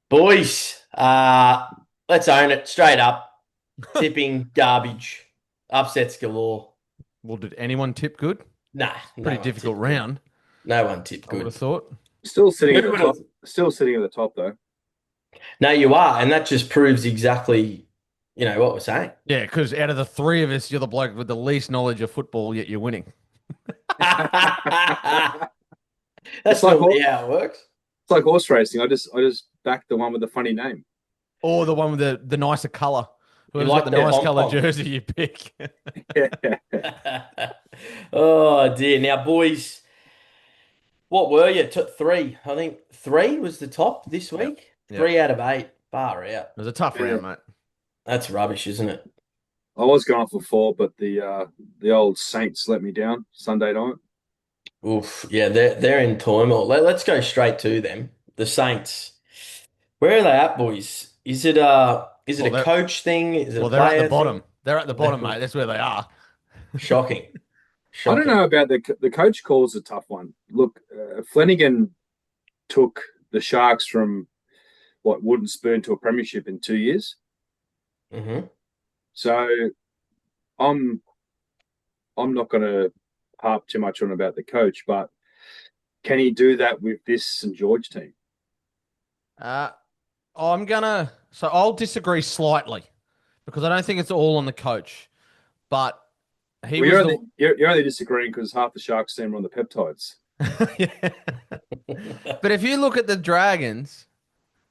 Boys, let's own it straight up. Tipping garbage. Upsets galore. Well, did anyone tip good? Nah, Pretty no one difficult tipped good. round, No one tipped I would have good. thought. Still sitting Who at the would top. have? Still sitting at the top, though. No, you are, and that just proves exactly, what we're saying. Yeah, because out of the three of us, you're the bloke with the least knowledge of football, yet you're winning. It's That's like normally how it works. it's like horse racing. I just backed the one with the funny name. Or the one with the nicer colour. You Whoever's got like the the nice pom colour poms. jersey, you pick. Yeah. Oh dear. Now, boys, what were you? Three. I think three was the top this Yep. week. Yep. Three out of eight. Far out. It was a tough round, mate. That's rubbish, isn't it? I was going for four, but the old Saints let me down Sunday night. Oof. Yeah, they're in turmoil. Let's go straight to them. The Saints. Where are they at, boys? Is it Well, a coach thing? Is it a they're at the player bottom. thing? They're at the bottom, mate. That's where they are. Shocking. I don't Shocking. know about the coach call's a tough one. Look, Flanagan took the Sharks from what wooden spoon to a premiership in 2 years. Hmm. So I'm I'm not going to harp too much on about the coach, but can he do that with this St George team? Uh, so I'll disagree slightly because I don't think it's all on the coach, but he Well, was you're only disagreeing because half the Sharks team are on the peptides. Yeah. But if you look at the Dragons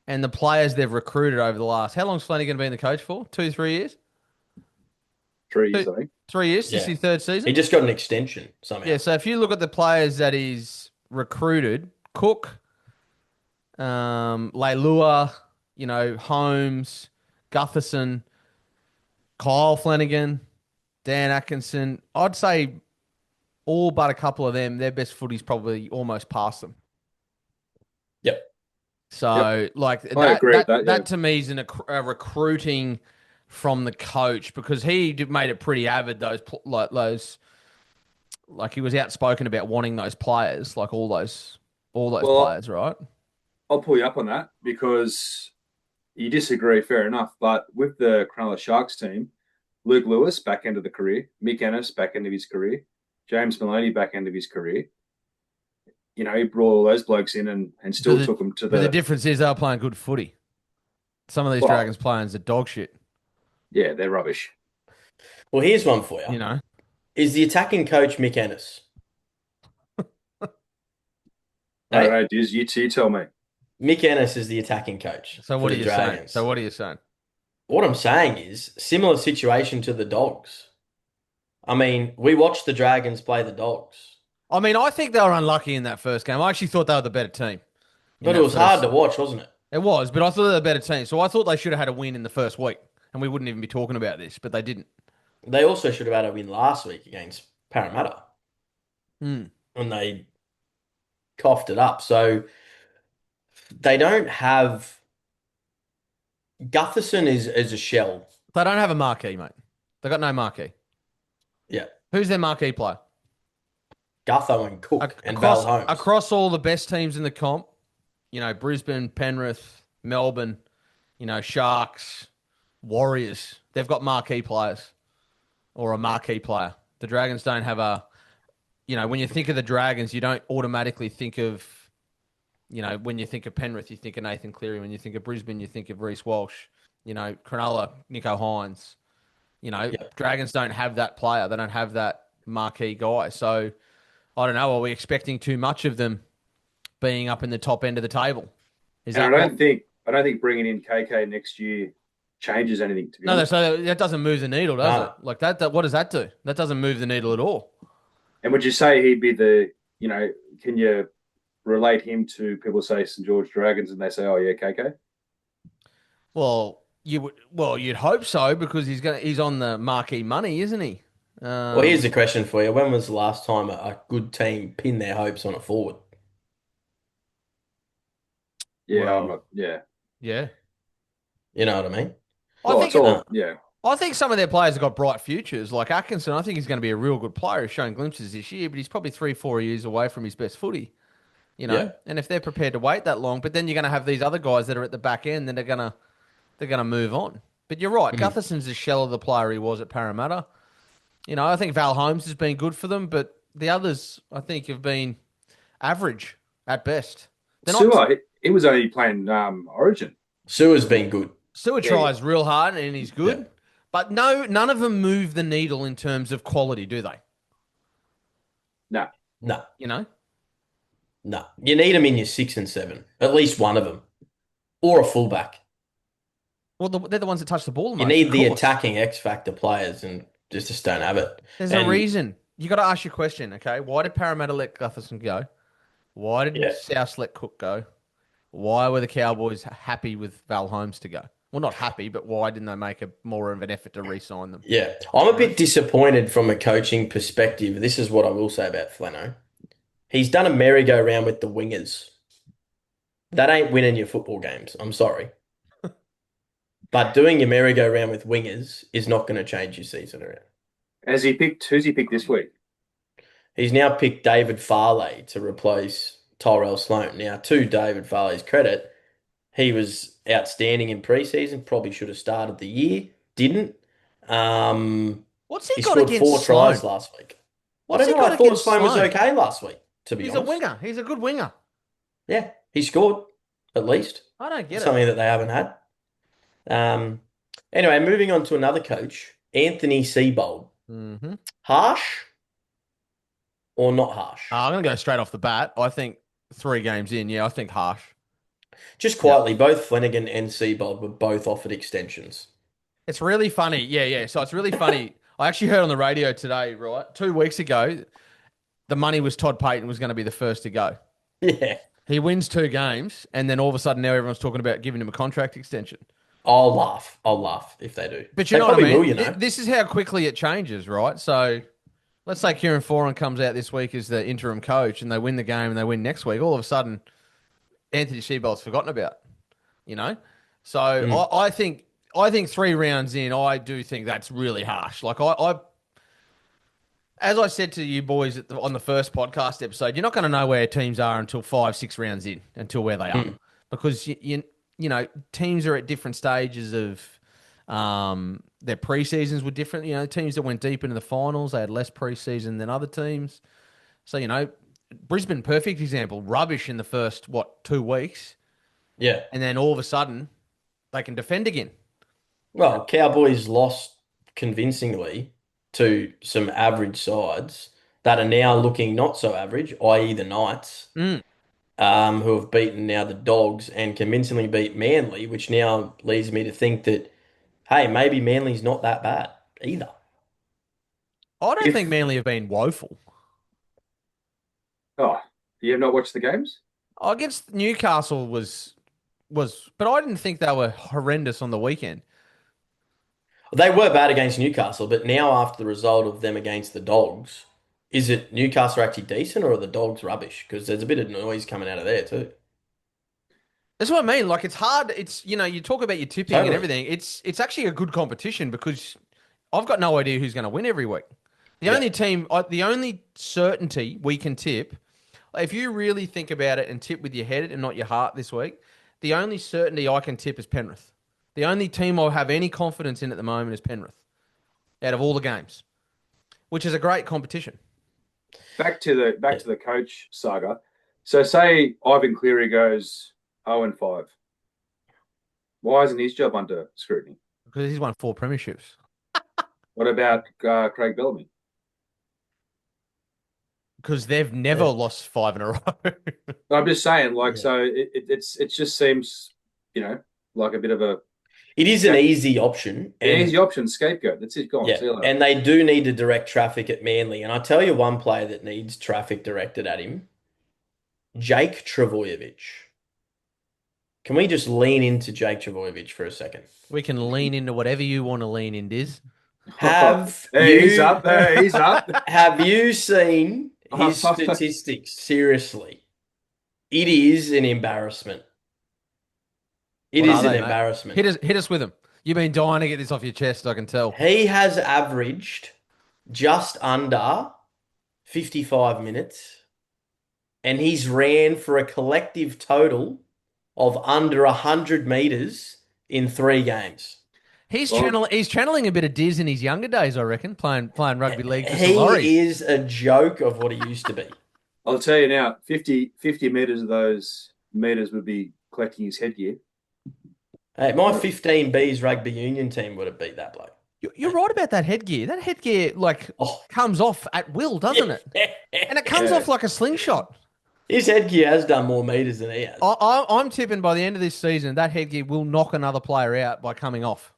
and the players they've recruited over the last, how long's Flanagan been the coach for? 2, 3 years? 3 years, Two, I think. 3 years? This is Yeah. his third He season? just got an extension somehow. Yeah, so if you look at the players that he's recruited, Cook, Leilua, Holmes, Gutherson, Kyle Flanagan, Dan Atkinson, I'd say all but a couple of them, their best footy's probably almost past them. Yep. Yep, So, like I that, agree with that that. Yeah. that to me is a recruiting from the coach because made it pretty avid. Like he was outspoken about wanting those players, like all those Well, players, right? I'll pull you up on that because you disagree, fair enough. But with the Cronulla Sharks team, Luke Lewis, back end of the career, Mick Ennis, back end of his career, James Maloney, back end of his career. He brought all those blokes in and But still the took them to but the the, difference is they were playing good footy. Some of these well, Dragons players are dog shit. yeah, they're rubbish. Well, here's one for you. You know. Is the attacking coach Mick Ennis? I don't Hey? know, Diz, you tell me. Mick Ennis is the attacking coach So for what are the you saying? Dragons. So what are you saying? What I'm saying is similar situation to the Dogs. I mean, we watched the Dragons play the Dogs, I mean, I think they were unlucky in that first game. I actually thought they were the better team in but it that was hard first. to watch, wasn't it? It was, but I thought they were the better team. So I thought they should have had a win in the first week, and we wouldn't even be talking about this, but they didn't. They also should have had a win last week against Parramatta Hmm. when they coughed it up. So they don't have Gutherson is a shell. They don't have a marquee, mate. They got no marquee. Yeah. Who's their marquee player? Gutho and Cook and Val Across Holmes. across all the best teams in the comp, Brisbane, Penrith, Melbourne, Sharks, Warriors. They've got marquee players or a marquee player. The Dragons don't have when you think of the Dragons, you don't automatically think of, when you think of Penrith, you think of Nathan Cleary. When you think of Brisbane, you think of Reece Walsh. Cronulla, Nico Hines. Yeah. Dragons don't have that player. They don't have that marquee guy. So I don't know. Are we expecting too much of them being up in the top end of the table? Is And I that what? don't think bringing in KK next year changes anything, to be No, honest. so that doesn't move the needle, does No. it? Like that. What does that do? That doesn't move the needle at all. And would you say he'd be can you relate him to people say St George Dragons and they say, oh yeah, KK? Well, you'd hope so because he's on the marquee money, isn't he? Well, here's Um, a question for you. When was the last time a good team pinned their hopes on a forward? Yeah, I'm well, not. Yeah. yeah. You know what I mean? I Well, think it's it, Uh, all. Yeah. I think some of their players have got bright futures. Like Atkinson, I think he's going to be a real good player. He's shown glimpses this year, but he's probably 3, 4 years away from his best footy. you Yeah. know. And if they're prepared to wait that long, but then you're going to have these other guys that are at the back end that are they're going to move on. But you're right, Mhm. Gutherson's a shell of the player he was at Parramatta. You know, I think Val Holmes has been good for them, but the others I think have been average at best. They're not. Sua, he was only playing Origin. Sua's been good. Sua Yeah, yeah. tries real hard and he's Yeah. good, but no, none of them move the needle in terms of quality, do they? No. No, You know, no. You need them in your 6 and 7. At least one of them. Or a fullback. well, they're the ones that touch the ball the You most, of need the course. attacking X factor players and just don't have it. There's a And reason. You got to ask your question, okay? Why did Parramatta let Gutherson go? Why did yeah, South let Cook go? Why were the Cowboys happy with Val Holmes to go? Well, not happy, but why didn't they make more of an effort to re-sign them? yeah. I'm a bit disappointed from a coaching perspective. This is what I will say about Flano. He's done a merry-go-round with the wingers. That ain't winning your football games. I'm sorry. But doing your merry-go-round with wingers is not going to change your season around. Who's he picked this week? He's now picked David Farley to replace Tyrell Sloan. Now, to David Farley's credit, he was outstanding in preseason. Probably should have started the year. Didn't. What's he He got scored against 4 tries Sloan? last week. I What's don't he know. got I thought against Sloan was Sloan? okay last week, to be He's a honest. winger. He's a good winger. Yeah, he scored at least. I don't get it. Something that they haven't had. Um, anyway, moving on to another coach, Anthony Seibold. Mm-hmm. Harsh or not harsh? I'm going to go straight off the bat. I think 3 games in, yeah, I think harsh. Just Yeah. quietly, both Flanagan and Seibold were both offered extensions. It's really funny. Yeah, yeah. So it's really funny. I actually heard on the radio today, right? 2 weeks ago, the money was Todd Payton was going to be the first to go. Yeah. He wins 2 games, and then all of a sudden now everyone's talking about giving him a contract extension. I'll laugh. I'll laugh if they do. But you They know what I probably mean? will, you know. This is how quickly it changes, right? So let's say Kieran Foran comes out this week as the interim coach and they win the game and they win next week. All of a sudden, Anthony Seibold's forgotten about, you know? So Mm. I think 3 rounds in, I do think that's really harsh. Like I as I said to you boys on the first podcast episode, you're not going to know where teams are until 5, 6 rounds in, until where they are, Mm. because you know teams are at different stages of their pre-seasons were different. You know, teams that went deep into the finals, they had less pre-season than other teams. So you know, Brisbane, perfect example, rubbish in the first 2 weeks, Yeah. and then all of a sudden they can defend again. Well, Cowboys lost convincingly to some average sides that are now looking not so average, i.e. the Knights, Mm. who have beaten now the Dogs and convincingly beat Manly, which now leads me to think that, hey, maybe Manly's not that bad either. I don't think If Manly have been woeful. oh, you have not watched the games? Against Newcastle was, but I didn't think they were horrendous on the weekend. They were bad against Newcastle, but now after the result of them against the Dogs, is it Newcastle actually decent or are the Dogs rubbish? Because there's a bit of noise coming out of there too. That's what I mean. Like it's hard. It's you talk about your tipping and Totally. everything. It's actually a good competition because I've got no idea who's going to win every week. The Yeah. only team, the only certainty we can tip, if you really think about it and tip with your head and not your heart this week, the only certainty I can tip is Penrith. The only team I have any confidence in at the moment is Penrith, out of all the games, which is a great competition. Back to the coach saga. So say Ivan Cleary goes 0-5. Why isn't his job under scrutiny? Because he's won 4 premierships. What about Craig Bellamy? Because they've never Yeah. lost 5 in a row. I'm just saying, like, Yeah. so it just seems, like a bit of It is an easy option. an And easy option, scapegoat. That's it. Go on, yeah, see you later. and they do need to direct traffic at Manly. And I tell you one player that needs traffic directed at him, Jake Trbojevic. Can we just lean into Jake Trbojevic for a second? We can lean into whatever you want to lean in, Diz. Have Hey, he's you up. Hey, he's up. have you seen his statistics? Seriously, it is an embarrassment. It What is are an they, mate? embarrassment. Hit us with them. You've been dying to get this off your chest, I can tell. He has averaged just under 55 minutes and he's ran for a collective total of under 100 meters in 3 games. He's Well, channeling a bit of Dizz in his younger days, I reckon, playing rugby league for St. He Laurie's. is a joke of what he used to be. I'll tell you now, 50 meters of those meters would be collecting his headgear. Hey, my 15B's rugby union team would have beat that bloke. You're right about that headgear. That headgear comes off at will, doesn't it? And it comes off like a slingshot. His headgear has done more meters than he has. I'm tipping by the end of this season, that headgear will knock another player out by coming off.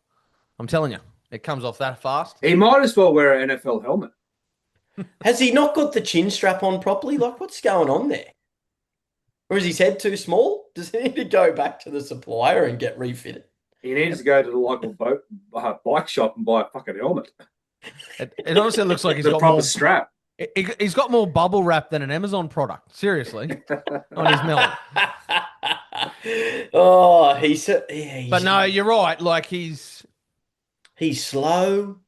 I'm telling you, it comes off that fast. He might as well wear an NFL helmet. Has he not got the chin strap on properly? Like, what's going on there? Or is his head too small? Does he need to go back to the supplier and get refitted? He needs to go to the local bike shop and buy a fucking helmet. It honestly looks like he's The got proper more strap. He's got more bubble wrap than an Amazon product. Seriously, on his melon. Oh, But no, you're right. Like he's slow.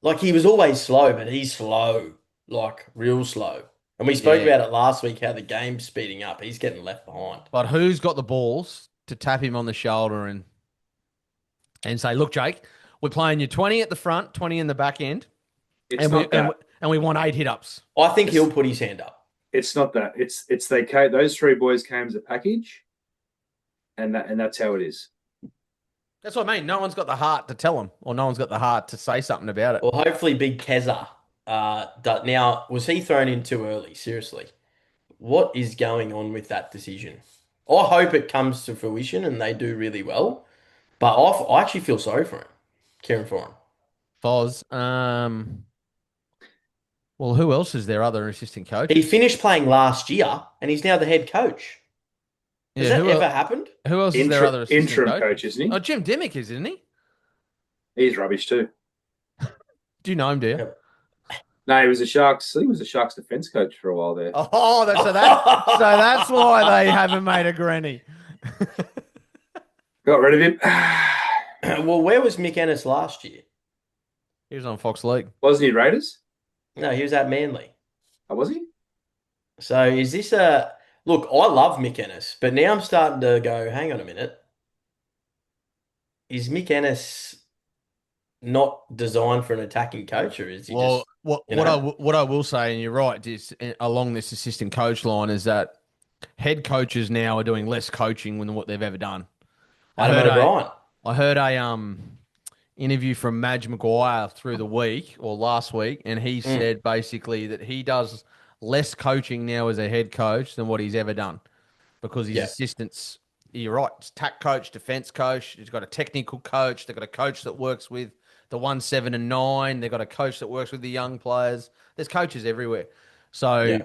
Like he was always slow, but he's slow, like real slow. And we spoke about it last week, how the game's speeding up. He's getting left behind. But who's got the balls to tap him on the shoulder and say, look, Jake, we're playing you 20 at the front, 20 in the back end, and we want 8 hit-ups. I think he'll put his hand up. It's not that. Those 3 boys came as a package, and that's how it is. That's what I mean. No one's got the heart to tell him, or no one's got the heart to say something about it. Well, hopefully Big Keza. Now, was he thrown in too early? Seriously. What is going on with that decision? I hope it comes to fruition and they do really well. But I actually feel sorry for him. Caring for him. Foz. Well, who else is there other assistant coach? He finished playing last year and he's now the head coach. Has that ever happened? Who else is there other assistant interim coach, isn't he? Oh, Jim Dimmick is, isn't he? He's rubbish too. Do you know him, do you? No, he was a Sharks defense coach for a while there. Oh, so that's why they haven't made a granny. Got rid of him. Well, where was Mick Ennis last year? He was on Fox League. Wasn't he Raiders? No, he was at Manly. Oh, was he? So is this a... Look, I love Mick Ennis, but now I'm starting to go, hang on a minute. Is Mick Ennis not designed for an attacking coach, or is he just... What I will say, and you're right, along this assistant coach line, is that head coaches now are doing less coaching than what they've ever done. I heard a interview from Madge Maguire through the week or last week, and he said basically that he does less coaching now as a head coach than what he's ever done because his assistants. You're right, it's tack coach, defense coach. He's got a technical coach. They've got a coach that works with the 1, 7, and 9. They've got a coach that works with the young players. There's coaches everywhere. So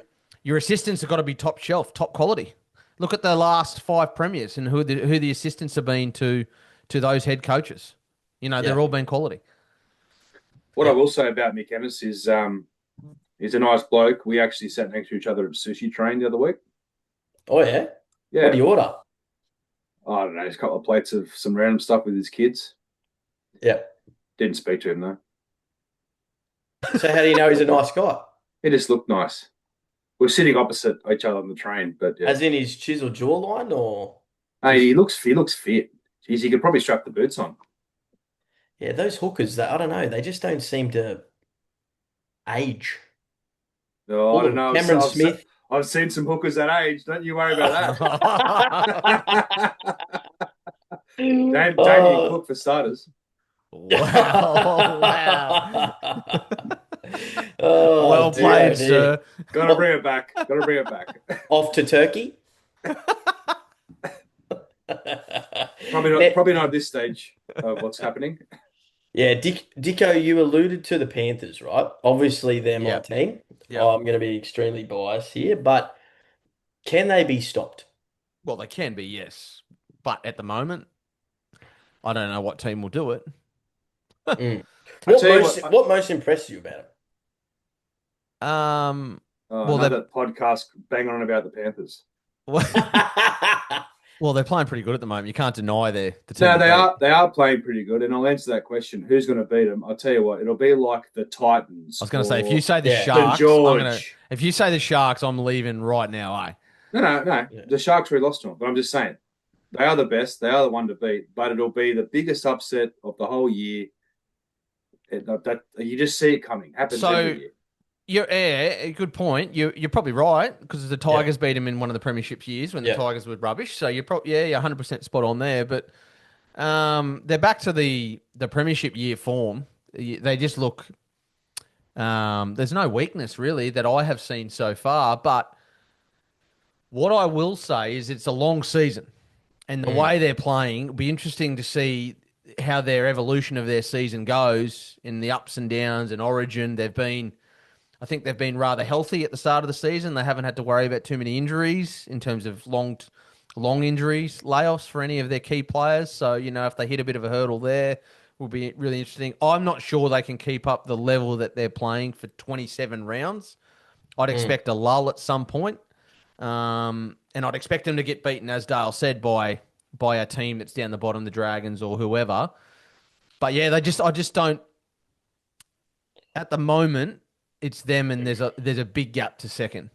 your assistants have got to be top shelf, top quality. Look at the last 5 premiers and who the assistants have been to those head coaches. You know, they're all been quality. What I will say about Mick Ennis is he's a nice bloke. We actually sat next to each other at Sushi Train the other week. Oh, yeah? Yeah. What do you order? I don't know. Just a couple of plates of some random stuff with his kids. Yeah. Didn't speak to him, though. So how do you know he's a nice guy? He just looked nice. We're sitting opposite each other on the train, but as in his chiseled jawline, or hey, he looks fit. Jeez, he could probably strap the boots on. Yeah, those hookers, I don't know, they just don't seem to age. Oh, I don't know. Cameron Smith. I've seen some hookers that age. Don't you worry about that. Damien Cook for starters. Wow. Well played, sir. Gotta bring it back. Off to Turkey? Probably not at this stage of what's happening. Yeah, Dicko, you alluded to the Panthers, right? Obviously, they're my team. Yep. I'm going to be extremely biased here, but can they be stopped? Well, they can be, yes. But at the moment, I don't know what team will do it. What most impressed you about it? That podcast bang on about the Panthers. Well, they're playing pretty good at the moment. You can't deny the team. No, to beat. they are playing pretty good, and I'll answer that question. Who's going to beat them? I'll tell you what, it'll be like the I Titans was going to say, if you or say the Yeah. St Sharks, I'm gonna. George. If you say the Sharks, I'm leaving right now. Eh? No. Yeah. The Sharks we lost to them, but I'm just saying they are the best. They are the one to beat, but it'll be the biggest upset of the whole year. That you just see it coming. Happens So every year. good point. You're probably right because the Yeah. Tigers beat him in one of the premiership years when the Yeah. Tigers were rubbish. So you're probably you're 100% spot on there. But they're back to the premiership year form. They just look. There's no weakness really that I have seen so far. But what I will say is it's a long season, and the Mm. way they're playing, it'll be interesting to see how their evolution of their season goes in the ups and downs and Origin. I think they've been rather healthy at the start of the season. They haven't had to worry about too many injuries in terms of long injuries, layoffs for any of their key players. So, if they hit a bit of a hurdle there, will be really interesting. I'm not sure they can keep up the level that they're playing for 27 rounds. I'd Mm. expect a lull at some point. And I'd expect them to get beaten, as Dale said, by a team that's down the bottom, the Dragons or whoever. But yeah, I just don't. At the moment, it's them, and there's a big gap to second.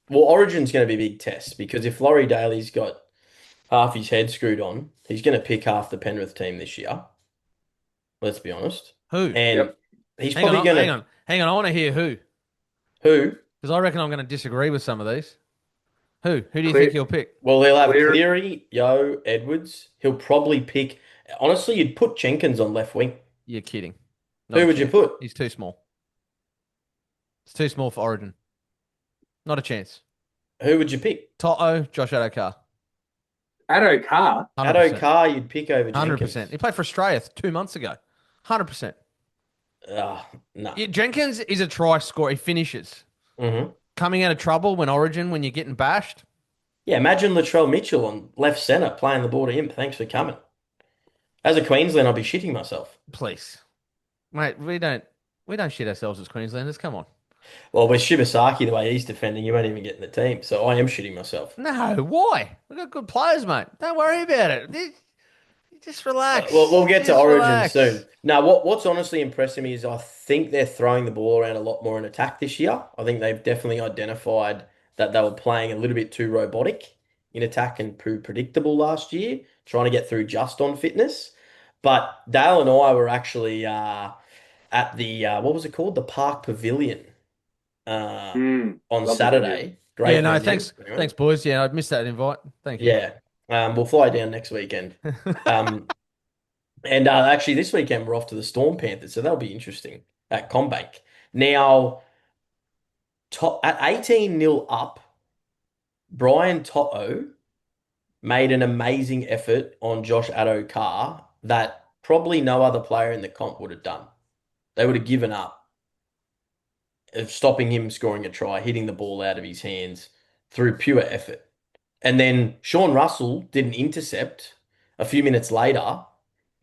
Well, Origin's going to be a big test because if Laurie Daly's got half his head screwed on, he's going to pick half the Penrith team this year. Let's be honest. Who? And Yep. he's Hang probably on, going hang to on, hang on. I want to hear who, who? because I reckon I'm going to disagree with some of these. Who? Who do you think Clear, he'll pick? Well, he'll have clear. Cleary, Yo, Edwards. He'll probably pick. Honestly, you'd put Jenkins on left wing. You're kidding. Not a Who would you chance. put? He's too small. It's too small for Origin. Not a chance. Who would you pick? Toto, Josh Adokar. Addo Carr. Addo 100%. Carr, you'd pick over 100%. Jenkins. He played for Australia 2 months ago. 100%. No. Yeah, Jenkins is a try scorer. He finishes. hmm Coming out of trouble when you're getting bashed. Yeah, imagine Latrell Mitchell on left centre playing the ball to him. Thanks for coming. As a Queenslander, I'd be shitting myself. Please. Mate, we don't shit ourselves as Queenslanders. Come on. Well, with Shibasaki, the way he's defending, you won't even get in the team. So I am shitting myself. No, why? We've got good players, mate. Don't worry about it. Just relax. Well, we'll get to Just Origin relax. soon. Now, what's honestly impressing me is I think they're throwing the ball around a lot more in attack this year. I think they've definitely identified that they were playing a little bit too robotic in attack and too predictable last year, trying to get through just on fitness. But Dale and I were actually at the what was it called? The Park Pavilion uh, on Love the venue. Saturday. Great Yeah, no, venue. thanks, Anyway. thanks, boys. Yeah, I missed that invite. Thank you. Yeah. We'll fly down next weekend. And actually, this weekend we're off to the Storm Panthers, so that'll be interesting at Combank. Now, at 18-0 up, Brian To'o made an amazing effort on Josh Addo-Carr that probably no other player in the comp would have done. They would have given up of stopping him scoring a try, hitting the ball out of his hands through pure effort. And then Sean Russell did an intercept a few minutes later,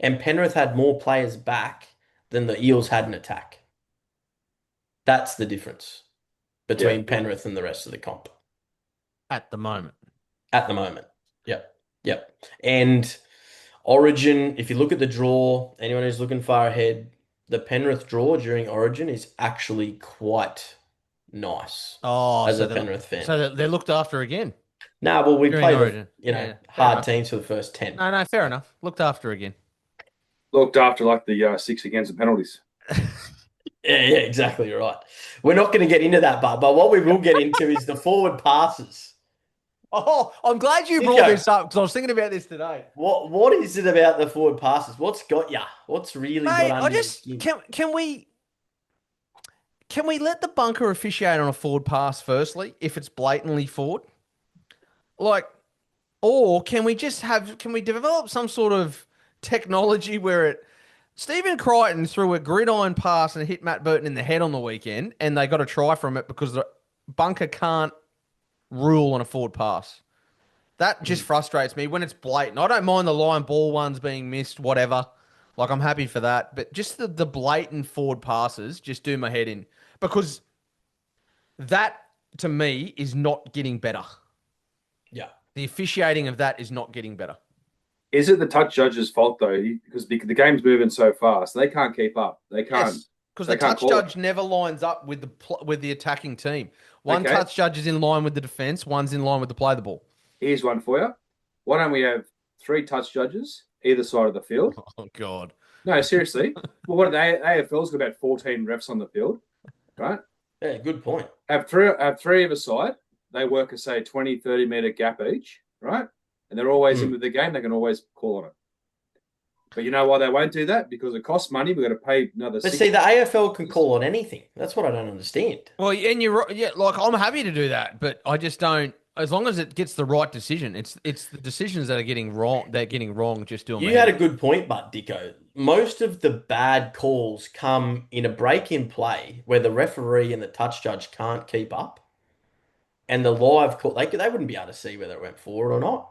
and Penrith had more players back than the Eels had an attack. That's the difference between Yeah. Penrith and the rest of the comp At the moment. at the moment. Yep. And Origin, if you look at the draw, anyone who's looking far ahead, the Penrith draw during Origin is actually quite nice Oh, as so a Penrith fan. they're looked after again. No, well, we During play Origin. the, Yeah, fair hard enough. teams for the first 10. No, fair enough. Looked after again. Looked after like the 6 against the penalties. Yeah, exactly right. We're not going to get into that, but what we will get into is the forward passes. Oh, I'm glad you Dicko. brought this up because I was thinking about this today. What is it about the forward passes? What's got ya? What's really Mate, got I under your just skin? can we let the bunker officiate on a forward pass firstly if it's blatantly forward? Like, or can we develop some sort of technology where Stephen Crichton threw a gridiron pass and hit Matt Burton in the head on the weekend and they got a try from it because the bunker can't rule on a forward pass. That just frustrates me when it's blatant. I don't mind the line ball ones being missed, whatever. Like, I'm happy for that. But just the blatant forward passes just do my head in. Because that, to me, is not getting better. Yeah. The officiating of that is not getting better. Is it the touch judge's fault though? Because the game's moving so fast, they can't keep up. They can't. Yes, because They the can't touch call it. judge never lines up with the attacking team. One Okay. touch judge is in line with the defense. One's in line with the play of the ball. Here's one for you. Why don't we have 3 touch judges either side of the field? Oh God. No, seriously. Well, what AFL's got about 14 refs on the field, right? Yeah, good point. Have three of a side. They work a say 20, 30 meter gap each, right? And they're always in with the game. They can always call on it. But you know why they won't do that? Because it costs money. We've got to pay another. But see, the AFL can call on anything. That's what I don't understand. Well, and you're right. Yeah, like I'm happy to do that, but I just don't. As long as it gets the right decision, it's the decisions that are getting wrong. They're getting wrong. Just doing. You had a good point, but Dicko. Most of the bad calls come in a break in play where the referee and the touch judge can't keep up, and the live call they wouldn't be able to see whether it went forward or not.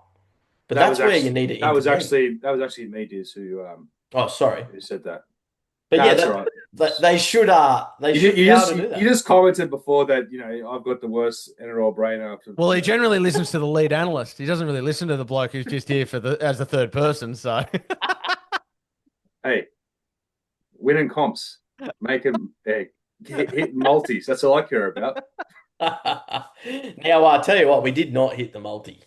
But that's where you need to that was intervene. actually me, Dizz, Oh, sorry. who said that. But No, yeah, that's all right. they should be able to do that. You just commented before that I've got the worst NRL brain after. Well, he generally listens to the lead analyst. He doesn't really listen to the bloke who's just here as the third person. So, Hey, winning comps, making hit multis. That's all I care about. Now, I'll tell you what, we did not hit the multi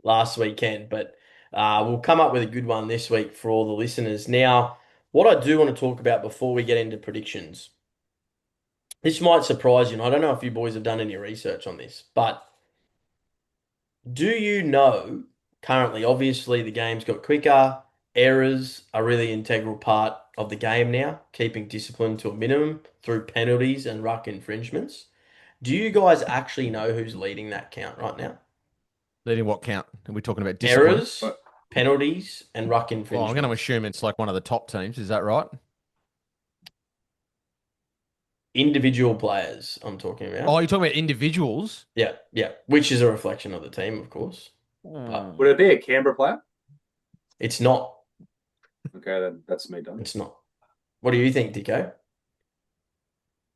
last weekend, but we'll come up with a good one this week for all the listeners. Now, what I do want to talk about before we get into predictions, this might surprise you, and I don't know if you boys have done any research on this, but do you know currently, obviously, the game's got quicker, errors are really integral part of the game now, keeping discipline to a minimum through penalties and ruck infringements. Do you guys actually know who's leading that count right now? leading what count? Are we talking about discipline? Errors, penalties, and ruck Well, I'm infringements. going to assume it's like one of the top teams. Is that right? Individual players, I'm talking about. Oh, you're talking about individuals? Yeah, which is a reflection of the team, of course. But Would it be a Canberra player? it's not. Okay, then that's me done. It's not. What do you think, Dicko?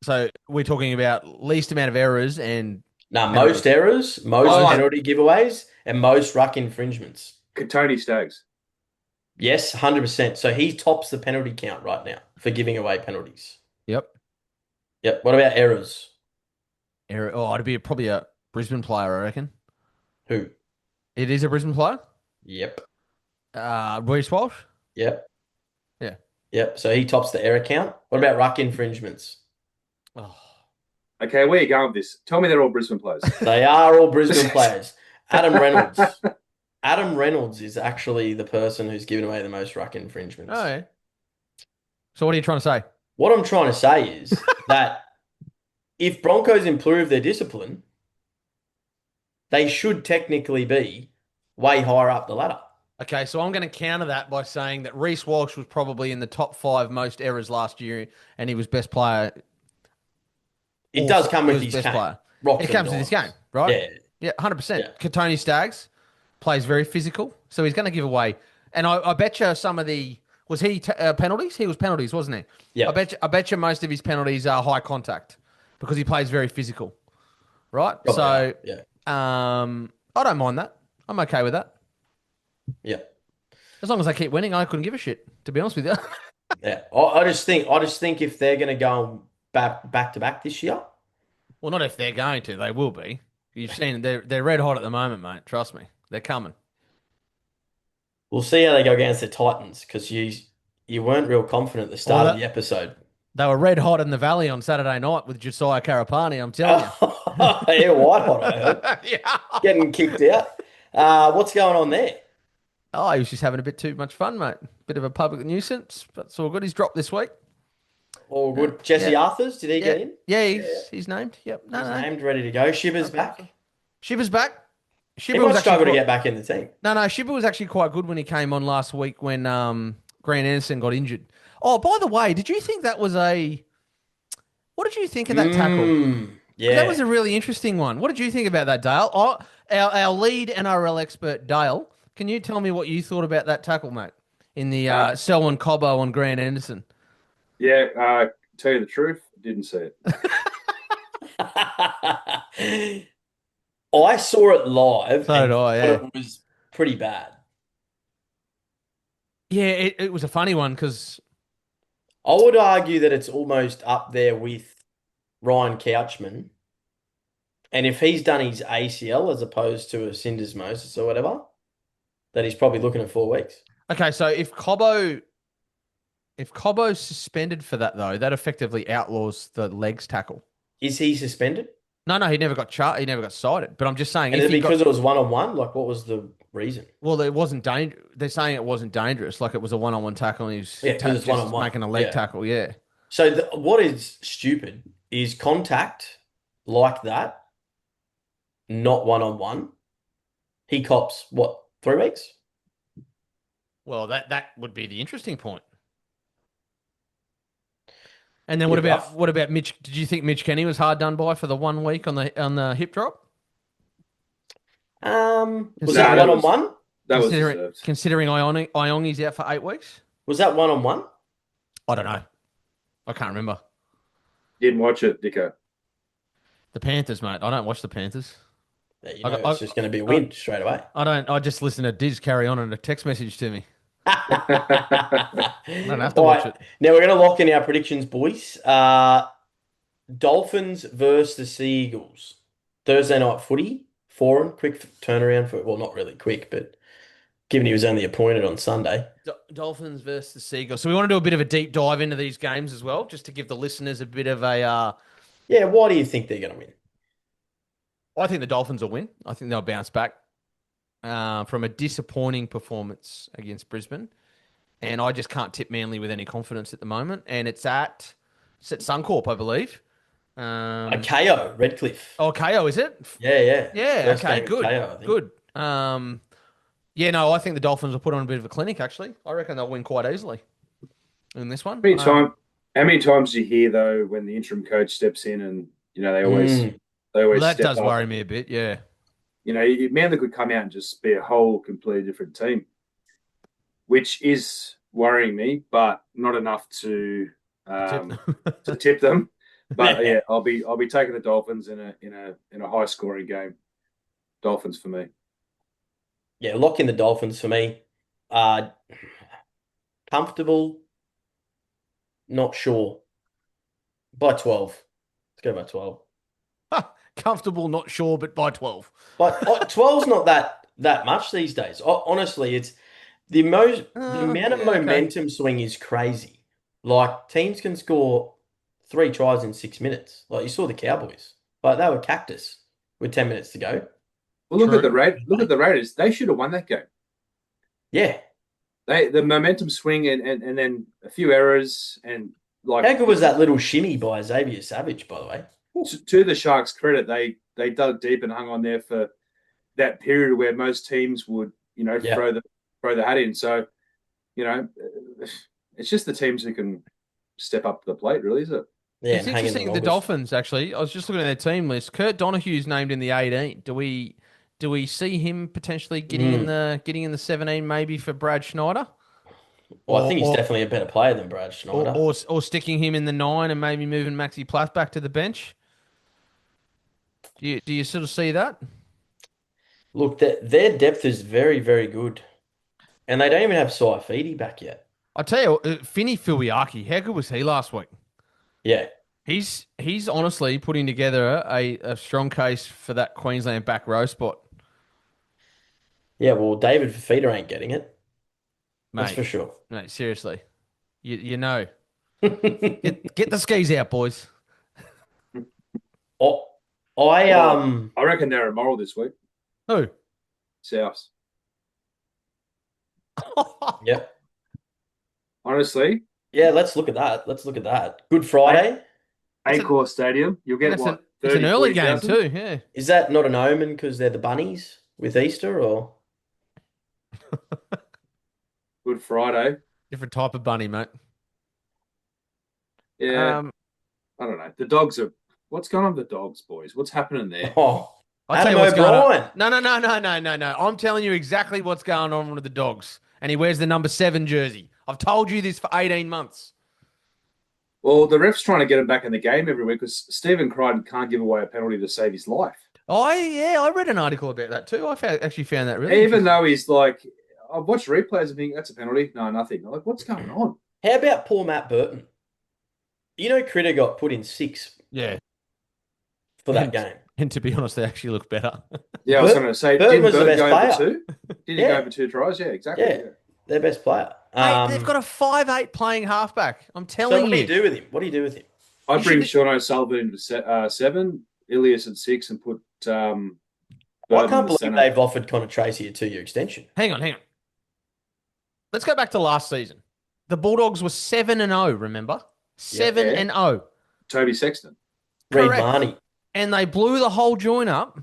So we're talking about least amount of errors and No, penalties. most errors, most penalty giveaways, and most ruck infringements. Tony Staggs. Yes, 100%. So he tops the penalty count right now for giving away penalties. Yep. Yep. What about errors? Error. Oh, it'd be probably a Brisbane player, I reckon. Who? It is a Brisbane player. Yep. Reece Walsh. Yep. Yeah. Yep. So he tops the error count. What about ruck infringements? Oh. Okay, where are you going with this? Tell me they're all Brisbane players. They are all Brisbane players. Adam Reynolds. Adam Reynolds is actually the person who's given away the most ruck infringements. Oh, yeah. So what are you trying to say? What I'm trying to say is that if Broncos improve their discipline, they should technically be way higher up the ladder. Okay, so I'm going to counter that by saying that Reece Walsh was probably in the top 5 most errors last year, and he was best player. It does come with He was his best game. player. Rocks It and comes with his dimes. game, right? Yeah. Yeah, 100%. Yeah. Tony Staggs plays very physical, so he's going to give away. And I bet you some of the was he penalties? He was penalties, wasn't he? Yeah. I bet you most of his penalties are high contact because he plays very physical, right? Probably So are, yeah. I don't mind that. I'm okay with that. Yeah. As long as they keep winning, I couldn't give a shit, to be honest with you. Yeah. I just think if they're going to go back to back this year, Well, not if they're going to. They will be. You've seen they're red hot at the moment, mate. Trust me, they're coming. we'll see how they go against the Titans because you weren't real confident at the start of the episode. They were red hot in the Valley on Saturday night with Josiah Karapani. I'm telling you. Yeah, white hot, I heard. Yeah. Getting kicked out. What's going on there? Oh, he was just having a bit too much fun, mate. Bit of a public nuisance, but it's all good. He's dropped this week. All good. Jesse Arthurs, did he get in? Yeah, he's named. Yep. He's named, ready to go. Shiver's back. Shiver's back. He might struggle to get back in the team. No, Shiver was actually quite good when he came on last week when Grant Anderson got injured. Oh, by the way, did you think that was a... What did you think of that tackle? Yeah. That was a really interesting one. What did you think about that, Dale? Oh, our lead NRL expert, Dale, can you tell me what you thought about that tackle, mate, in the Selwyn Cobbo on Grant Anderson? Yeah, tell you the truth, didn't see it. I saw it live So and did I, thought yeah. it was pretty bad. Yeah, it was a funny one because, I would argue that it's almost up there with Ryan Couchman. And if he's done his ACL as opposed to a syndesmosis or whatever, that he's probably looking at 4 weeks. okay, so if Cobbo's suspended for that though, that effectively outlaws the legs tackle. Is he suspended? No, he never got he never got cited. But I'm just saying And if is it he got because it was one-on-one? Like, what was the reason? well, it wasn't dangerous. They're saying it wasn't dangerous, like it was a one-on-one tackle and he was Yeah, because it's just one-on-one. making a leg Yeah. tackle. Yeah. So what is stupid is contact like that, not one-on-one. He cops what, 3 weeks? Well, that would be the interesting point. And then Bit rough. what about Mitch? Did you think Mitch Kenny was hard done by for the 1 week on the hip drop? Was Nah, that one-on-one? That was Considering deserved. considering Iongi's out for 8 weeks? Was that one-on-one? I don't know. I can't remember. Didn't watch it, Dicko. The Panthers, mate. I don't watch the Panthers. Yeah, you I know, got- it's just going to be a win straight away. I don't. I just listen to Dizz carry on and a text message to me. I I don't have to All watch right, it. now we're going to lock in our predictions, boys. Dolphins versus the Seagulls. Thursday night footy. Foreign, quick turnaround for, well, not really quick, but given he was only appointed on Sunday. Dolphins versus the Seagulls. So we want to do a bit of a deep dive into these games as well, just to give the listeners a bit of a. Yeah, why do you think they're going to win? I think the Dolphins will win. I think they'll bounce back from a disappointing performance against Brisbane, and I just can't tip Manly with any confidence at the moment. And it's at Suncorp, I believe. KO, Redcliffe. Oh, KO, is it? Yeah. Yeah. First Okay. game of Good. KO, I think. Good. Yeah. No, I think the Dolphins will put on a bit of a clinic. Actually, I reckon they'll win quite easily in this one. How many times do you hear though when the interim coach steps in and they always Well, that step does up. worry me a bit. Yeah. Manly could come out and just be a whole completely different team, which is worrying me, but not enough to tip them. But yeah, I'll be taking the Dolphins in a high scoring game. Dolphins for me. Yeah, lock in the Dolphins for me. Comfortable, not sure. By 12. Let's go by 12. Comfortable, not sure, but by 12. But 12's not that much these days. Honestly, it's the amount of momentum swing is crazy. Like, teams can score 3 tries in 6 minutes. Like, you saw the Cowboys. Like, they were cactus with 10 minutes to go. Well, look at the Raiders. They should have won that game. Yeah. The momentum swing and then a few errors and like. How good was that little shimmy by Xavier Savage, by the way? To the Sharks' credit, they dug deep and hung on there for that period where most teams would, throw the hat in. So, it's just the teams who can step up to the plate, really, is it? Yeah, It's interesting. The Dolphins, actually, I was just looking at their team list. Kurt Donohue's named in the 18. Do we see him potentially getting in the 17 maybe for Brad Schneider? Well, I think he's definitely a better player than Brad Schneider. Or sticking him in the 9 and maybe moving Maxi Plath back to the bench. Do you sort of see that? Look, their depth is very, very good. And they don't even have Saifidi back yet. I tell you, Finny Filiaki, how good was he last week? Yeah. He's honestly putting together a strong case for that Queensland back row spot. Yeah, well, David Fifita ain't getting it. Mate, that's for sure. Mate, seriously. You know. Get the skis out, boys. I reckon they're immoral this week. Who? Souths. Yep. Honestly. Yeah, let's look at that. Good Friday. Accor Stadium. You'll get what? It's an early game 40,000? too, yeah. Is that not an omen because they're the bunnies with Easter or? Good Friday. Different type of bunny, mate. Yeah. I don't know. The dogs are. What's going on with the dogs, boys? What's happening there? Oh, I'll tell Adam you what's going O'Brien. on. No. I'm telling you exactly what's going on with the dogs. And he wears the number 7 jersey. I've told you this for 18 months. Well, the ref's trying to get him back in the game every week because Stephen Crichton can't give away a penalty to save his life. I read an article about that too. Actually found that really Even interesting. though he's like, I've watched replays and think that's a penalty. No, nothing. I'm like, what's going on? How about poor Matt Burton? You know, Critter got put in six Yeah, for that and game. and to be honest, they actually look better. Yeah, I was going to say, Burton didn't was the Burton best go over player. two? Did he go Yeah, over two tries? Yeah, exactly. yeah, Yeah. their best player. Mate, they've got a 5'8" playing halfback. I'm So telling what do you you. do with him? What do you do with him? I'd You bring should. Sean O'Sullivan into seven, Ilias at six, and put I Burton in can't the believe centre. they've offered Connor Tracy a 2-year extension. Hang on. Let's go back to last season. The Bulldogs were 7-0, remember? Yeah. 7 Yeah. and 0. Toby Sexton. Reed Correct. Marnie. And they blew the whole joint up,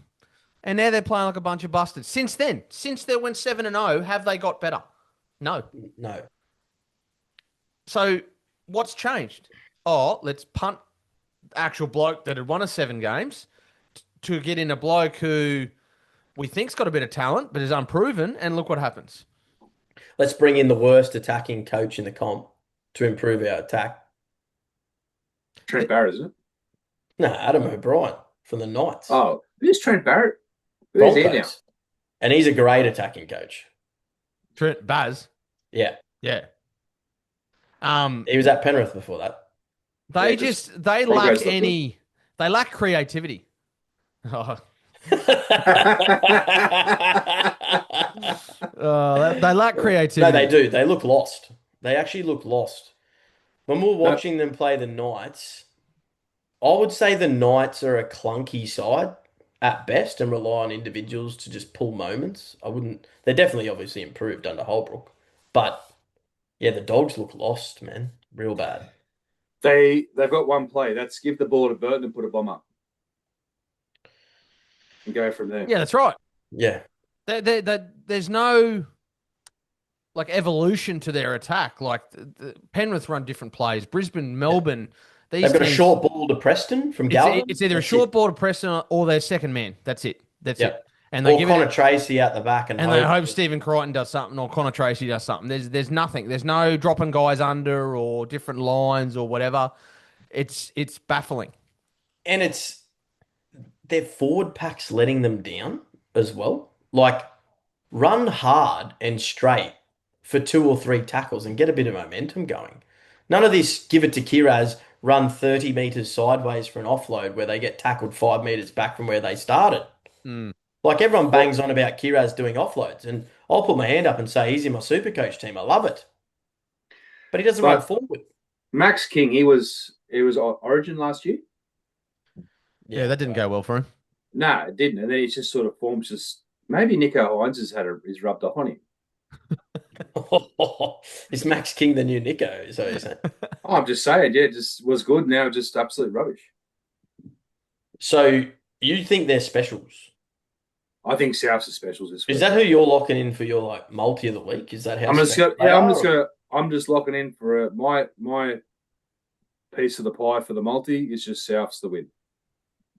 and now they're playing like a bunch of bastards. Since then, since they went 7-0, have they got better? No. No. So what's changed? Oh, let's punt the actual bloke that had won us 7 games to get in a bloke who we think's got a bit of talent but is unproven, and look what happens. Let's bring in the worst attacking coach in the comp to improve our attack. Trent Barrett, isn't it? No, Adam O'Brien from the Knights. Oh, who's Trent Barrett? Who's he now? Broncos. And he's a great attacking coach. Trent Baz, Yeah. yeah. He was at Penrith before that. They Yeah, they lack Broncos look good. they lack creativity. Oh, they lack creativity. No, they do. They look lost. They actually look lost. When we're No, watching them play the Knights, I would say the Knights are a clunky side at best and rely on individuals to just pull moments. I wouldn't. They're definitely obviously improved under Holbrook, but yeah, the Dogs look lost, man, real bad. they've got one play. That's give the ball to Burton and put a bomb up and go from there. Yeah, that's right. Yeah, There's no like evolution to their attack. Like Penrith run different plays. Brisbane, Melbourne, these they've got a teams. short ball to Preston from Galvin. It's either a That's short it. ball to Preston or their second man. That's it. That's Yeah, it. And they or give Connor it, Tracy out the back and they hope. hope Stephen Crichton does something or Connor Tracy does something. There's nothing. There's no dropping guys under or different lines or whatever. It's baffling. And it's their forward pack's letting them down as well. Like, run hard and straight for 2 or 3 tackles and get a bit of momentum going. None of this give it to Kiraz, run 30 meters sideways for an offload where they get tackled 5 meters back from where they started. Mm. Like, everyone Well, bangs on about Kiraz doing offloads, and I'll put my hand up and say he's in my super coach team. I love it. But he doesn't run but forward. Max King, he was Origin last year. Yeah, that didn't go well for him. No, it didn't. And then he's just sort of forms just maybe Nico Hines is rubbed off on him. Is Max King the new Nico? So is it? Oh, I'm just saying, yeah, just was good. Now just absolute rubbish. So you think they're specials? I think Souths are specials this week. Is that who you're locking in for your like multi of the week? Is that how I'm just special gonna, they yeah, are, or- I'm just locking in for my piece of the pie for the multi is just Souths the win.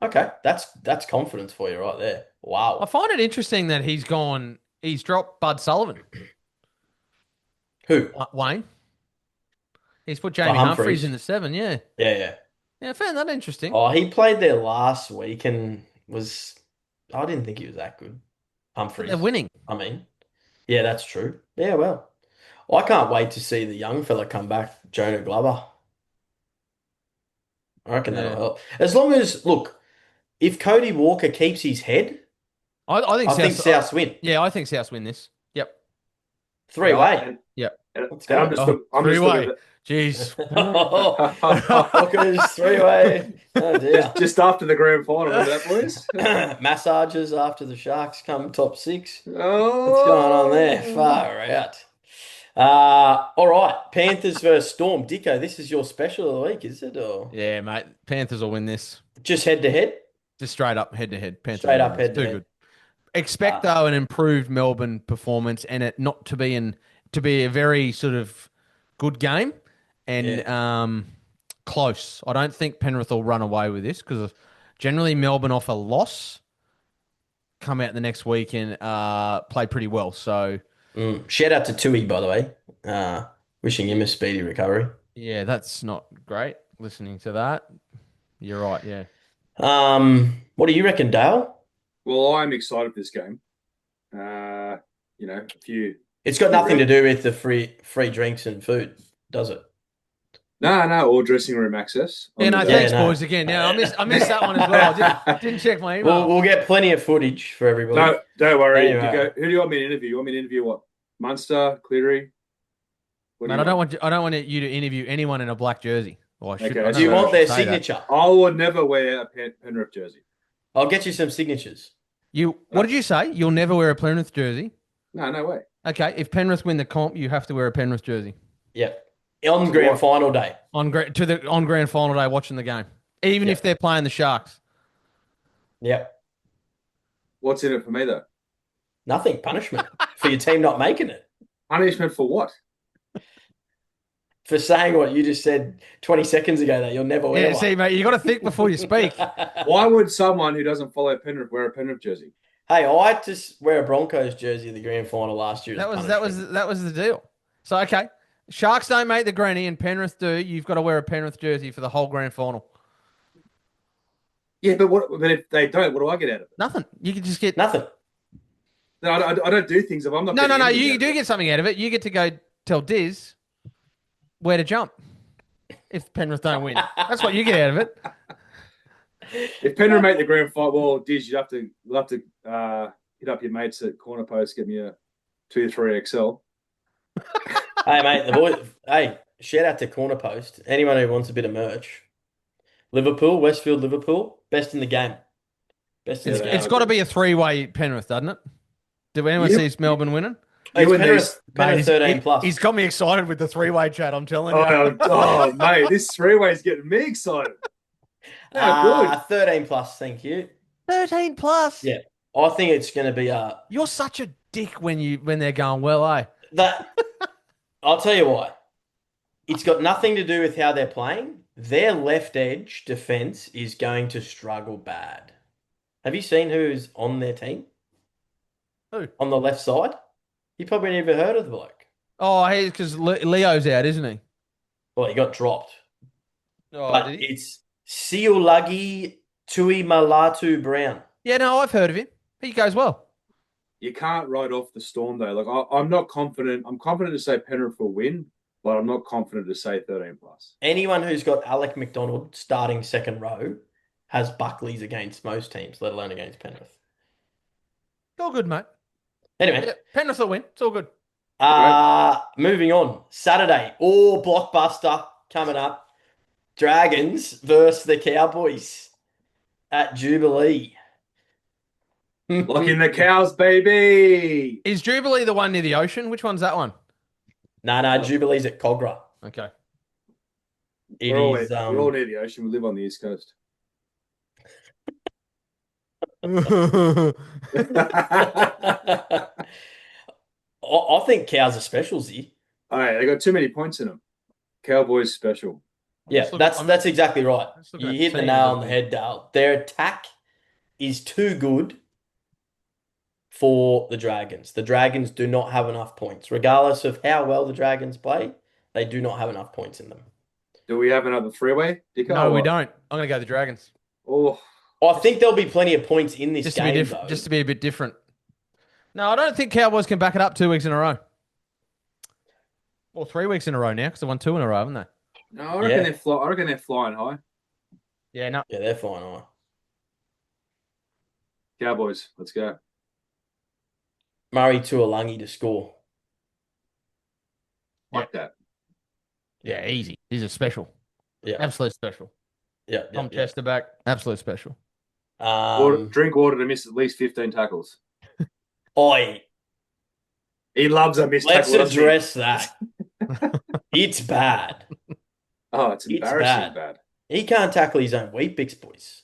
Okay, that's confidence for you right there. I Wow. find it interesting that he's dropped Bud Sullivan, Who? Wayne. He's put Jamie Humphreys. Humphreys in the 7, yeah. Yeah. Yeah, I found that interesting. Oh, he played there last week and was. I didn't think he was that good. Humphreys. They're winning. I mean, yeah, that's true. Yeah, well, I can't wait to see the young fella come back, Jonah Glover. I reckon that'll Yeah. help. As long as, look, if Cody Walker keeps his head, I think I think Souths, Souths win. yeah, I think Souths win this. Yep. Three-way. And, Yep. Let's and go. I'm just Oh, I'm just three-way. looking at Jeez. Walker's three-way. Oh dear. just after the grand final. Remember that, boys? Massages after the Sharks come top 6. Oh, What's going on there? Far out. All right. Panthers versus Storm. Dicko, this is your special of the week, is it? Or Yeah, mate. Panthers will win this. just head to head? Just straight up, head to head. Panthers Straight will up win this. head to Too head. good. Expect though an improved Melbourne performance and it not to be a very sort of good game and close. I don't think Penrith will run away with this because generally Melbourne off a loss come out the next week and play pretty well. So Shout out to Tui, by the way. Wishing him a speedy recovery. yeah, that's not great. Listening to that, you're right. Yeah, What do you reckon, Dale? Well, I'm excited for this game. A few. It's got nothing to do with the free drinks and food, does it? No, all dressing room access Yeah, on the no, day. thanks, boys, again. Now, I missed that one as well. Didn't check my email. We'll get plenty of footage for everybody. No, don't worry. Anyway. Who do you want me to interview? You want me to interview what? Munster, Cleary? Man, I don't want you to interview anyone in a black jersey. Or Okay, Do you want their signature? I would never wear a Penrith jersey. I'll get you some signatures. What did you say? You'll never wear a Penrith jersey? No way. Okay, if Penrith win the comp, you have to wear a Penrith jersey. Yep. On grand final day. On grand final day, watching the game, even if they're playing the Sharks. Yep. What's in it for me though? Nothing. Punishment for your team not making it. Punishment for what? For saying what you just said 20 seconds ago that you'll never wear one. See, mate, you got to think before you speak. Why would someone who doesn't follow Penrith wear a Penrith jersey? Hey, I had to wear a Broncos jersey at the grand final last year. That was the deal. So okay, Sharks don't make the granny and Penrith do. You've got to wear a Penrith jersey for the whole grand final. Yeah, but if they don't, what do I get out of it? Nothing. You can just get nothing. No, I don't do things if I'm not. No. You do get something out of it. You get to go tell Dizz where to jump if Penrith don't win. That's what you get out of it. If Penrith make the grand final, well, Dizz, we'll have to hit up your mates at Corner Post, get me a 2-3 XL. Hey, mate, the boy. Hey, shout out to Corner Post. Anyone who wants a bit of merch. Liverpool, Westfield, Liverpool, best in the game. Best in the game. It's got to be a 3-way Penrith, doesn't it? Did anyone see Melbourne winning? It's Penrith 13 plus. He's got me excited with the 3-way chat, I'm telling you. Oh, mate, this 3-way is getting me excited. Good. 13 plus, thank you. 13 plus? Yeah. I think it's going to be You're such a dick when they're going well, eh? I'll tell you why. It's got nothing to do with how they're playing. Their left edge defense is going to struggle bad. Have you seen who's on their team? Who? On the left side? You probably never heard of the bloke. Oh, hey, because Leo's out, isn't he? Well, he got dropped. Oh, but it's Siolagi Tuimalatu Brown. Yeah, no, I've heard of him. He goes well. You can't write off the Storm, though. Like, I'm not confident. I'm confident to say Penrith will win, but I'm not confident to say 13 plus. Anyone who's got Alec McDonald starting second row has Buckleys against most teams, let alone against Penrith. It's all good, mate. Anyway. Yeah, Penrith will win. It's all good. Moving on. Saturday, blockbuster coming up. Dragons versus the Cowboys at Jubilee. Lock in the cows, baby. Is Jubilee the one near the ocean? Which one's that one? No, Jubilee's at Cogra. Okay. We're all near the ocean. We live on the East Coast. I think cows are specials here. All right, they got too many points in them. Cowboys special. Yeah, that's exactly right. You hit the nail on the head, Dale. Their attack is too good for the Dragons. The Dragons do not have enough points. Regardless of how well the Dragons play, they do not have enough points in them. Do we have another 3-way, Dicko? No, we don't. I'm going to go the Dragons. Oh, I think there'll be plenty of points in this game, though. Just to be a bit different. No, I don't think Cowboys can back it up 2 weeks in a row. Or 3 weeks in a row now, because they won 2 in a row, haven't they? No, I reckon they're flying high. Yeah, no. Yeah, they're flying high. Cowboys, let's go. Murray Tuolangi to score. Like that. Yeah, easy. These are special. Yeah. Absolute special. Yeah. Tom Chester back. Absolute special. Drink water to miss at least 15 tackles. Oi. He loves a missed tackle. Let's address that. It's bad. Oh, it's embarrassing bad. He can't tackle his own Weet-Bix, boys.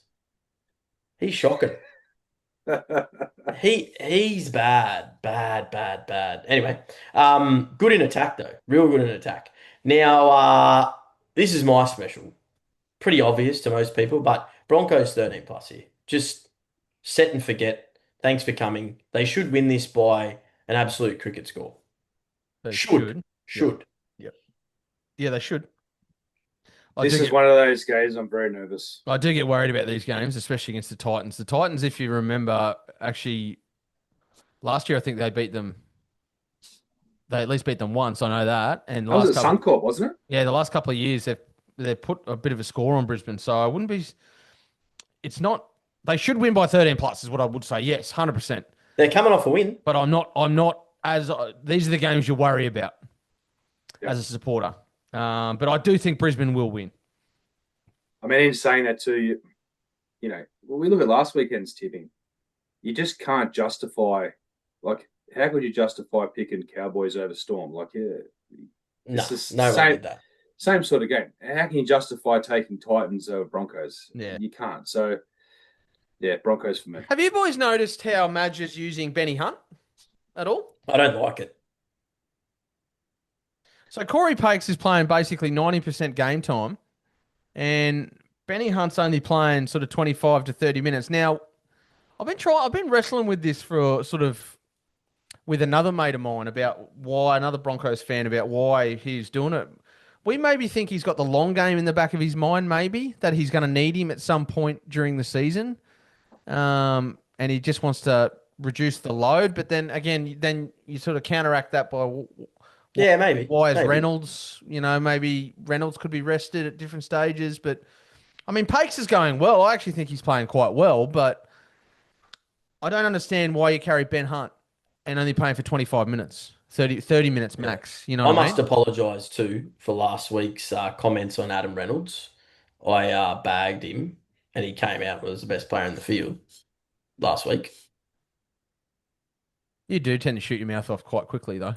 He's shocking. He's bad. Anyway, good in attack though. Real good in attack. Now, this is my special. Pretty obvious to most people, but Broncos 13 plus here. Just set and forget. Thanks for coming. They should win this by an absolute cricket score. They should. Should. Yep. Yeah, they should. This is one of those games I'm very nervous. I do get worried about these games, especially against the Titans. The Titans, if you remember, actually last year I think they beat them. They at least beat them once. I know that. And That was at Suncorp, wasn't it? yeah, the last couple of years they've put a bit of a score on Brisbane. So I wouldn't be. It's not. They should win by 13 plus, is what I would say. Yes, 100%. They're coming off a win. But I'm not as these are the games you worry about as a supporter. But I do think Brisbane will win. I mean, in saying that too, you know, when we look at last weekend's tipping, you just can't justify, like, how could you justify picking Cowboys over Storm? Like, No way did that. Same sort of game. How can you justify taking Titans over Broncos? Yeah. You can't. So, yeah, Broncos for me. Have you boys noticed how Madge is using Benny Hunt at all? I don't like it. So Corey Pakes is playing basically 90% game time, and Benny Hunt's only playing sort of 25 to 30 minutes. Now, I've been wrestling with this for sort of with another mate of mine about another Broncos fan about why he's doing it. We maybe think he's got the long game in the back of his mind, maybe that he's going to need him at some point during the season, and he just wants to reduce the load. But then again, you sort of counteract that by maybe why is Reynolds? You know, maybe Reynolds could be rested at different stages. But I mean, Pakes is going well. I actually think he's playing quite well, but I don't understand why you carry Ben Hunt and only paying for 25 minutes. 30 minutes max. You know what I must apologise too for last week's comments on Adam Reynolds. I bagged him and he came out and was the best player in the field last week. You do tend to shoot your mouth off quite quickly though.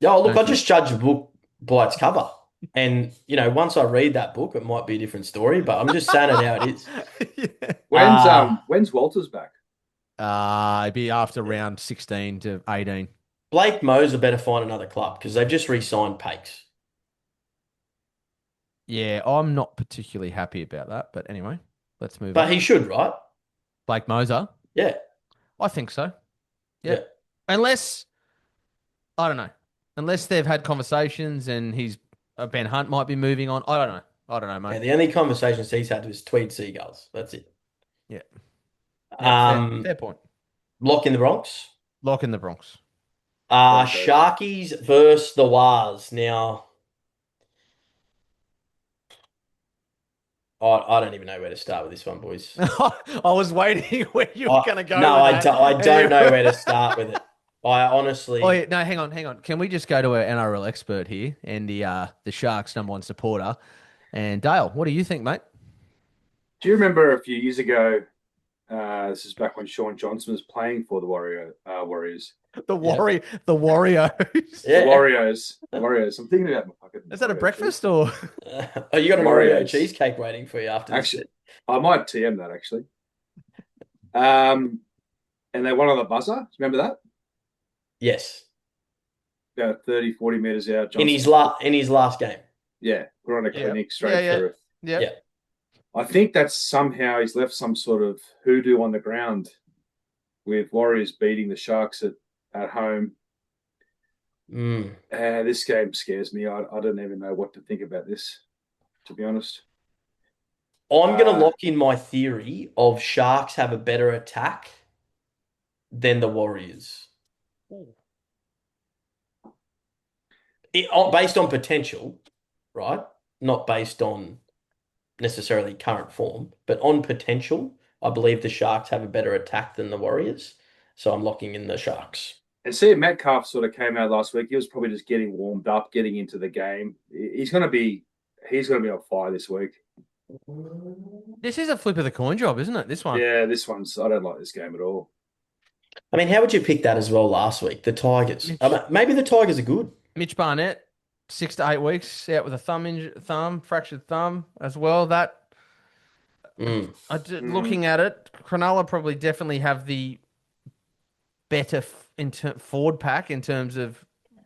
Yeah, look, I just judge a book by its cover. And, you know, once I read that book, it might be a different story, but I'm just saying it how it is. Yeah. When's Walters back? It'd be after round 16 to 18. Blake Moser better find another club because they've just re-signed Pakes. Yeah, I'm not particularly happy about that, but anyway, let's move on. But he should, right? Blake Moser? Yeah. I think so. Yeah. Unless, I don't know. Unless they've had conversations and Ben Hunt might be moving on. I don't know, mate. Yeah, the only conversations he's had was Tweed Seagulls. That's it. Yeah. Fair point. Lock in the Bronx. Lock in the Bronx. Sharkies versus the Wars. Now, I don't even know where to start with this one, boys. I was waiting where you were going to go. No, I don't know where to start with it. I honestly. Oh, yeah, no, hang on. Can we just go to our NRL expert here and the Sharks' #1 supporter? And Dale, what do you think, mate? Do you remember a few years ago? This is back when Sean Johnson was playing for the Warriors. The Warriors. Yeah. The Warriors. I'm thinking about my fucking. Is that a breakfast or? You got an Oreo cheesecake waiting for you after this. Actually, I might TM that actually. And they won on the buzzer. Remember that? Yes. About 30, 40 meters out. Johnson. In his last game. Yeah, we're on a clinic straight through. Yeah. I think that somehow he's left some sort of hoodoo on the ground with Warriors beating the Sharks at home. This game scares me. I don't even know what to think about this, to be honest. I'm going to lock in my theory of Sharks have a better attack than the Warriors. Based on potential, right? Not based on necessarily current form, but on potential, I believe the Sharks have a better attack than the Warriors. So I'm locking in the Sharks. And see, Metcalf sort of came out last week. He was probably just getting warmed up, getting into the game. He's going to be on fire this week. This is a flip of the coin job, isn't it? This one. Yeah, I don't like this game at all. I mean, how would you pick that as well last week? The Tigers. Maybe the Tigers are good. Mitch Barnett, 6 to 8 weeks out with a fractured thumb as well. Looking at it, Cronulla probably definitely have the better forward pack in terms of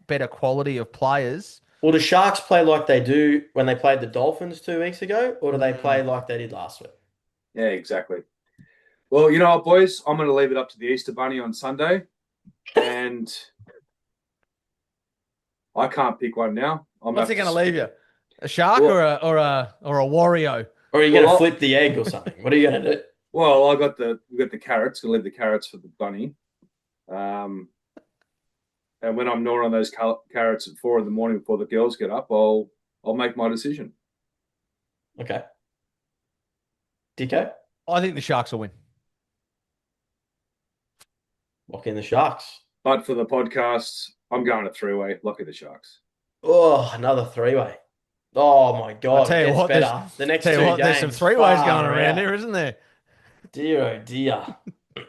better quality of players. Will the Sharks play like they do when they played the Dolphins 2 weeks ago, or do they play like they did last week? Yeah, exactly. Well, you know what, boys? I'm going to leave it up to the Easter Bunny on Sunday, and I can't pick one now. What's he going to leave you? A shark Well, or a Wario? Or are you going to well, flip the egg or something? What are you going to do? well, we got the carrots. Gonna leave the carrots for the bunny. And when I'm gnawing on those carrots at 4 in the morning before the girls get up, I'll make my decision. Okay. Dicko, I think the Sharks will win. lock in the Sharks. But for the podcast, I'm going to three-way. Lucky the Sharks. Oh, another three-way. Oh my I God, tell it you gets what, better. The next tell you two what, there's some games, three ways going far around out. here, isn't there? Dear, oh dear.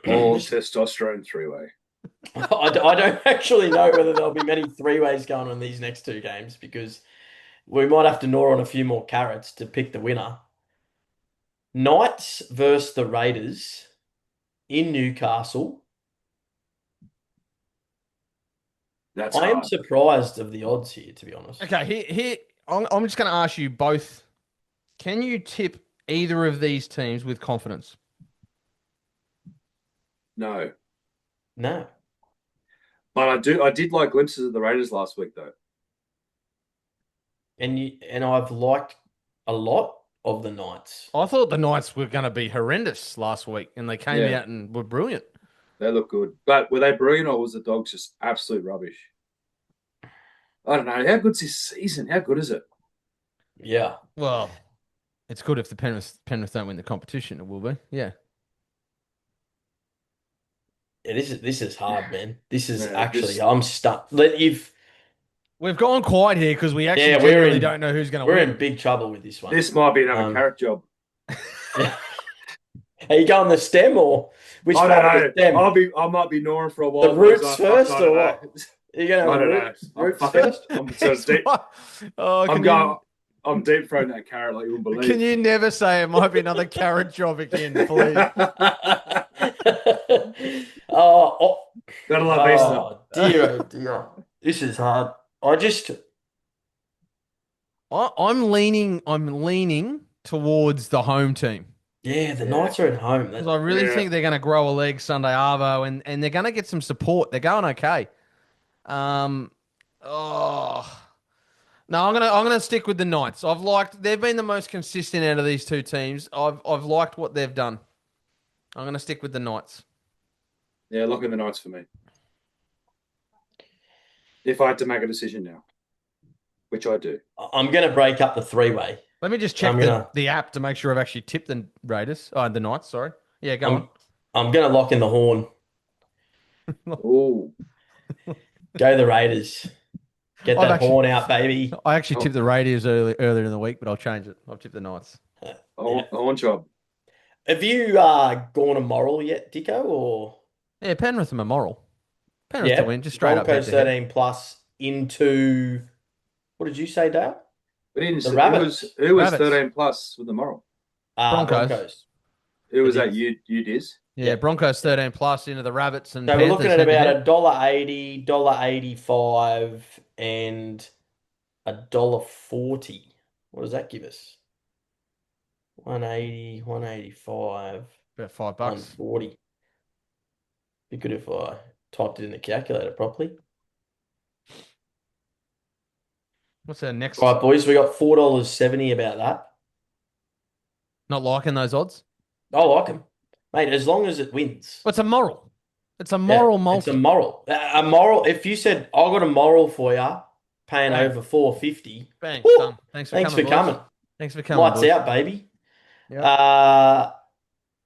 All testosterone three-way. I don't actually know whether there'll be many three-ways going on these next two games because we might have to gnaw on a few more carrots to pick the winner. Knights versus the Raiders in Newcastle. That's I am hard. surprised of the odds here, to be honest. Okay, here I'm just going to ask you both. Can you tip either of these teams with confidence? No. No. But I did like glimpses of the Raiders last week, though. And I've liked a lot of the Knights. I thought the Knights were going to be horrendous last week, and they came out and were brilliant. They look good. But were they brilliant, or was the Dogs just absolute rubbish? I don't know. How good's this season? How good is it? Yeah. Well, it's good if the Penrith don't win the competition. It will be. Yeah. This is hard, man. This is Yeah, actually I'm stuck. We've gone quiet here because we actually we're genuinely in- don't know who's going to We're win. in big trouble with this one. This might be another carrot job. Are you going the stem or which I part of don't the stem? know. I might be gnawing for a while. The roots because first I or don't what? know. Are you going to I have don't know. roots first? I'm sort of deep. I'm deep throwing that carrot like you wouldn't believe. Can you never say it might be another carrot job again, please? Gotta love Easter. Dear, oh dear. This is hard. I'm leaning towards the home team. Yeah, the Knights are at home. Because I really think they're going to grow a leg Sunday arvo, and they're going to get some support. They're going okay. No, I'm gonna stick with the Knights. They've been the most consistent out of these two teams. I've liked what they've done. I'm gonna stick with the Knights. Yeah, lock in the Knights for me. If I had to make a decision now, which I do. I'm going to break up the three-way. Let me just check the app to make sure I've actually tipped the Raiders. Oh, the Knights, sorry. Yeah, go on. I'm going to lock in the horn. Oh. Go the Raiders. Get that horn out, baby. I actually tipped the Raiders earlier in the week, but I'll change it. I'll tip the Knights. Horn job. Have you gone a moral yet, Dicko? Or yeah, Penrith and moral. Penrith to win, just straight Broncos up. 13 plus into. What did you say, Dale? We didn't the Rabbits. Who was 13 plus with the moral? Broncos. Who was that? You Dizz? Yeah, Broncos 13 plus into the Rabbits and so Panthers. We're looking at about $1.80, $1.85, and $1.40. What does that give us? 180, 185. About $5. 140. Be good if I typed it in the calculator properly. What's our next? Right, boys, we got $4.70 about that. Not liking those odds? I like them. Mate, as long as it wins. It's a moral. It's a moral multi. It's a moral. A moral. If you said, I got a moral for you, paying over $4.50. Bang, woo, done. Thanks for coming. Thanks for coming. Lights out, baby. Yep.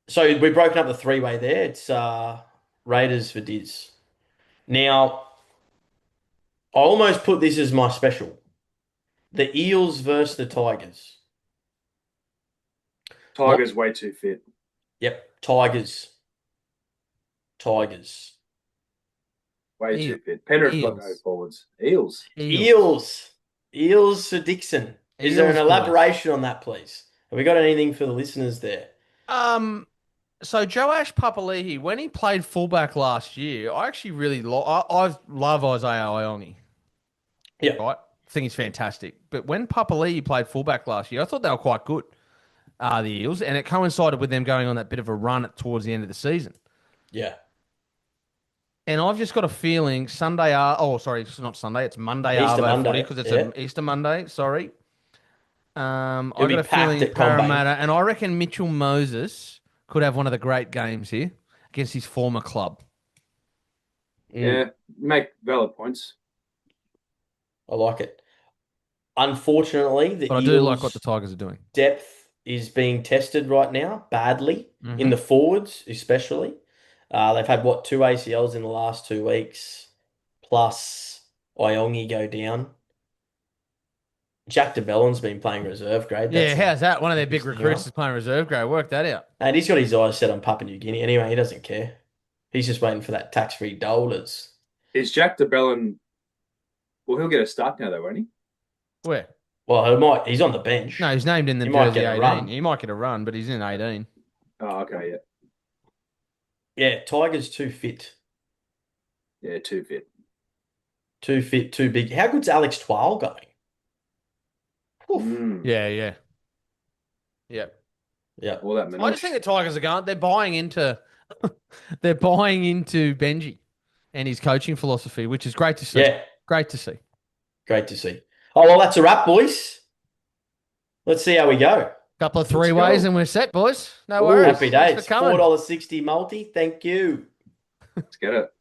So we've broken up the three-way there. It's Raiders for Dizz. Now, I almost put this as my special. The Eels versus the Tigers. Tigers way too fit. Yep, Tigers. Way too fit. Penrith got no forwards. Eels for Dixon. Is there an elaboration on that, please? Have we got anything for the listeners there? So Joash Papali'i, when he played fullback last year, I actually really I love Isaiah Iongi. Yeah. Right? I think he's fantastic. But when Papali'i played fullback last year, I thought they were quite good, the Eels, and it coincided with them going on that bit of a run towards the end of the season. Yeah. And I've just got a feeling it's not Sunday, it's Monday Easter Arvo Monday, because it's an Easter Monday, sorry. I It'll be got a feeling packed at CommBank. Parramatta, and I reckon Mitchell Moses could have one of the great games here against his former club. Yeah, make valid points. I like it. Unfortunately, the But I do like what the Eels' Tigers are doing. depth is being tested right now badly in the forwards, especially. They've had what, two ACLs in the last 2 weeks, plus Iongi go down. Jack DeBellin's been playing reserve grade. Yeah, That's how's that? One of their big interesting, recruits right? is playing reserve grade. Work that out. And he's got his eyes set on Papua New Guinea anyway. He doesn't care. He's just waiting for that tax-free dollars. Is Jack DeBellin? Well, he'll get a start now, though, won't he? Where? Well, he's on the bench. No, he's named in the He might jersey get a 18. run. He might get a run, but he's in 18. Oh, okay, yeah. Yeah, Tiger's too fit. Yeah, too fit. Too fit, too big. How good's Alex Twal going? Mm. Yeah. Yeah. Yeah. All that I just think the Tigers are going. They're buying into they're buying into Benji and his coaching philosophy, which is great to see. Yeah. Great to see. Great to see. Oh, well, that's a wrap, boys. Let's see how we go. Couple of three ways and we're set, boys. No Ooh, worries. Happy Thanks days. for coming. $4.60 multi. Thank you. Let's get it.